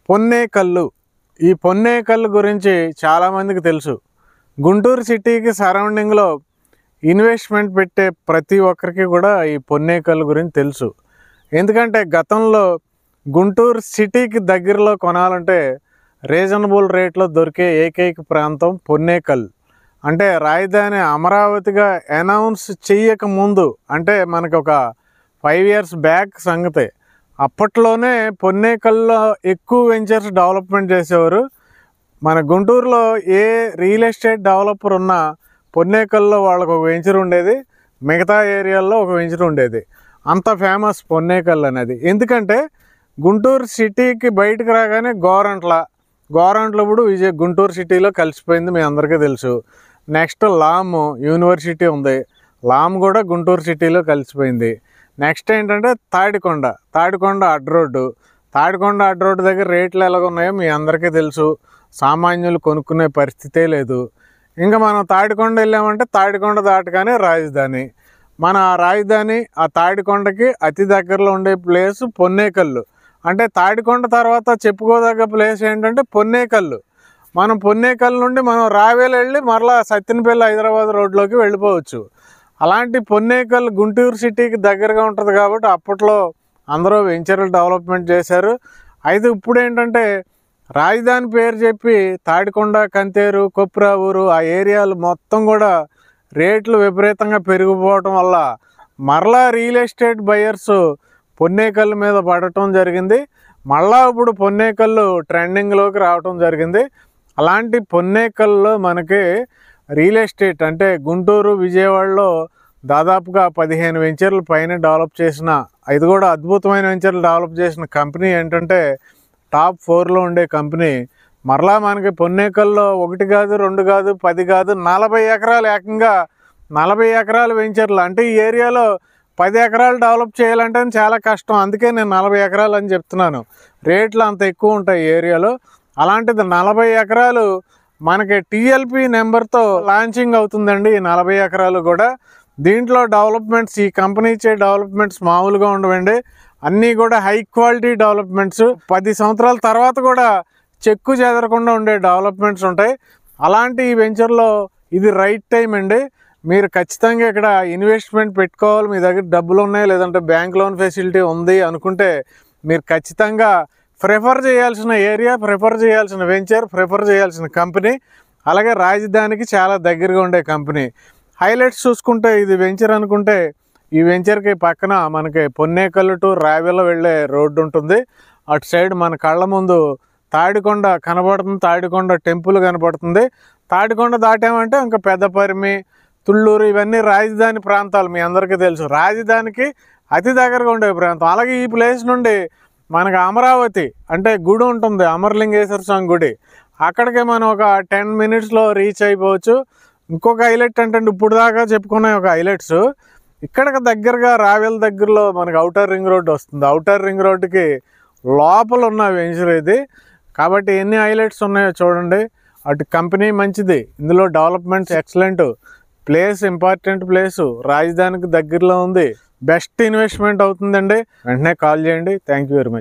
పొన్నేకల్లు. ఈ పొన్నేకల్లు గురించి చాలామందికి తెలుసు. గుంటూరు సిటీకి సరౌండింగ్లో ఇన్వెస్ట్మెంట్ పెట్టే ప్రతి ఒక్కరికి కూడా ఈ పొన్నేకల్లు గురించి తెలుసు. ఎందుకంటే గతంలో గుంటూరు సిటీకి దగ్గరలో కొనాలంటే రీజనబుల్ రేట్లో దొరికే ఏకైక ప్రాంతం పొన్నేకల్లు. అంటే రాజధాని అమరావతిగా అనౌన్స్ చెయ్యక ముందు, అంటే మనకు ఒక 5 years బ్యాక్ సంగతే. అప్పట్లోనే పొన్నేకల్లో ఎక్కువ వెంచర్స్ డెవలప్మెంట్ చేసేవారు. మన గుంటూరులో ఏ రియల్ ఎస్టేట్ డెవలపర్ ఉన్నా పొన్నేకల్లో వాళ్ళకు ఒక వెంచర్ ఉండేది, మిగతా ఏరియాల్లో ఒక వెంచర్ ఉండేది. అంత ఫేమస్ పొన్నేకల్ అనేది. ఎందుకంటే గుంటూరు సిటీకి బయటకు రాగానే గోరంట్ల ఇప్పుడు గుంటూరు సిటీలో కలిసిపోయింది, మీ అందరికీ తెలుసు. నెక్స్ట్ లామ్ యూనివర్సిటీ ఉంది, లామ్ కూడా గుంటూరు సిటీలో కలిసిపోయింది. నెక్స్ట్ ఏంటంటే తాడికొండ అడ్డ రోడ్డు దగ్గర రేట్లు ఎలాగున్నాయో మీ అందరికీ తెలుసు. సామాన్యులు కొనుక్కునే పరిస్థితే లేదు. ఇంకా మనం తాడికొండ వెళ్ళామంటే తాడికొండ దాటగానే రాజధాని. మన రాజధాని ఆ తాడికొండకి అతి దగ్గరలో ఉండే ప్లేస్ పొన్నేకల్లు. అంటే తాడికొండ తర్వాత చెప్పుకోదగ్గ ప్లేస్ ఏంటంటే పొన్నేకల్లు. మనం పొన్నేకల్లు నుండి మనం రావేలు వెళ్ళి మరలా సత్తెనపల్లి హైదరాబాద్ రోడ్లోకి వెళ్ళిపోవచ్చు. అలాంటి పొన్నేకల్లు గుంటూరు సిటీకి దగ్గరగా ఉంటుంది కాబట్టి అప్పట్లో అందరూ వెంచర్లు డెవలప్మెంట్ చేశారు. అయితే ఇప్పుడు ఏంటంటే రాజధాని పేరు చెప్పి తాడికొండ, కంతేరు, కొప్రావూరు ఆ ఏరియాలు మొత్తం కూడా రేట్లు విపరీతంగా పెరిగిపోవటం వల్ల మరలా రియల్ ఎస్టేట్ బయర్స్ పొన్నేకల్లు మీద పడటం జరిగింది. మళ్ళా ఇప్పుడు పొన్నేకల్లు ట్రెండింగ్లోకి రావటం జరిగింది. అలాంటి పొన్నేకల్లో మనకి రియల్ ఎస్టేట్ అంటే గుంటూరు, విజయవాడలో దాదాపుగా 15 వెంచర్లు పైన డెవలప్ చేసిన, ఇది కూడా అద్భుతమైన వెంచర్లు డెవలప్ చేసిన కంపెనీ ఏంటంటే టాప్ 4లో ఉండే కంపెనీ. మరలా మనకి పొన్నేకల్లో 1 కాదు, 2 కాదు, 10 కాదు, 40 ఎకరాలు, ఏకంగా 40 ఎకరాల వెంచర్లు. అంటే ఈ ఏరియాలో 10 ఎకరాలు డెవలప్ చేయాలంటే చాలా కష్టం. అందుకే నేను 40 ఎకరాలు అని చెప్తున్నాను. రేట్లు అంత ఎక్కువ ఉంటాయి ఈ ఏరియాలో. అలాంటిది 40 ఎకరాలు మనకి టీఎల్పీ నెంబర్తో లాంచింగ్ అవుతుందండి. ఈ 40 ఎకరాలు కూడా. దీంట్లో డెవలప్మెంట్స్, ఈ కంపెనీ ఇచ్చే డెవలప్మెంట్స్ మామూలుగా ఉండవండి. అన్నీ కూడా హై క్వాలిటీ డెవలప్మెంట్స్. 10 సంవత్సరాల తర్వాత కూడా చెక్కు చెదరకుండా ఉండే డెవలప్మెంట్స్ ఉంటాయి. అలాంటి ఈ వెంచర్లో ఇది రైట్ టైం అండి. మీరు ఖచ్చితంగా ఇక్కడ ఇన్వెస్ట్మెంట్ పెట్టుకోవాలి. మీ దగ్గర డబ్బులు ఉన్నాయి, లేదంటే బ్యాంక్ లోన్ ఫెసిలిటీ ఉంది అనుకుంటే మీరు ఖచ్చితంగా ప్రిఫర్ చేయాల్సిన ఏరియా, ప్రిఫర్ చేయాల్సిన వెంచర్, ప్రిఫర్ చేయాల్సిన కంపెనీ. అలాగే రాజధానికి చాలా దగ్గరగా ఉండే కంపెనీ. హైలైట్స్ చూసుకుంటే ఇది వెంచర్ అనుకుంటే ఈ వెంచర్కి పక్కన మనకి పొన్నేకల్లు టు రావెల వెళ్ళే రోడ్డు ఉంటుంది. అటు సైడ్ మన కళ్ళ ముందు తాడికొండ కనబడుతుంది, తాడికొండ టెంపుల్ కనబడుతుంది. తాడికొండ దాటామంటే ఇంకా పెద్దపరిమి, తుళ్ళూరు ఇవన్నీ రాజధాని ప్రాంతాలు, మీ అందరికీ తెలుసు. రాజధానికి అతి దగ్గరగా ఉండే ప్రాంతం. అలాగే ఈ ప్లేస్ నుండి మనకు అమరావతి అంటే గుడి ఉంటుంది, అమరలింగేశ్వర స్వామి గుడి. అక్కడికి మనం ఒక 10 minutesలో రీచ్ అయిపోవచ్చు. ఇంకొక హైలైట్ అంటే ఇప్పుడు దాకా చెప్పుకునే ఒక హైలైట్స్, ఇక్కడికి దగ్గరగా రావెల దగ్గరలో మనకి ఔటర్ రింగ్ రోడ్ వస్తుంది. ఔటర్ రింగ్ రోడ్డుకి లోపల ఉన్న వెంచర్ ఇది. కాబట్టి ఎన్ని హైలైట్స్ ఉన్నాయో చూడండి. అటు కంపెనీ మంచిది, ఇందులో developments excellent, place important place, రాజధానికి దగ్గరలో ఉంది, బెస్ట్ ఇన్వెస్ట్మెంట్ అవుతుందండి. వెంటనే కాల్ చేయండి. Thank you very much.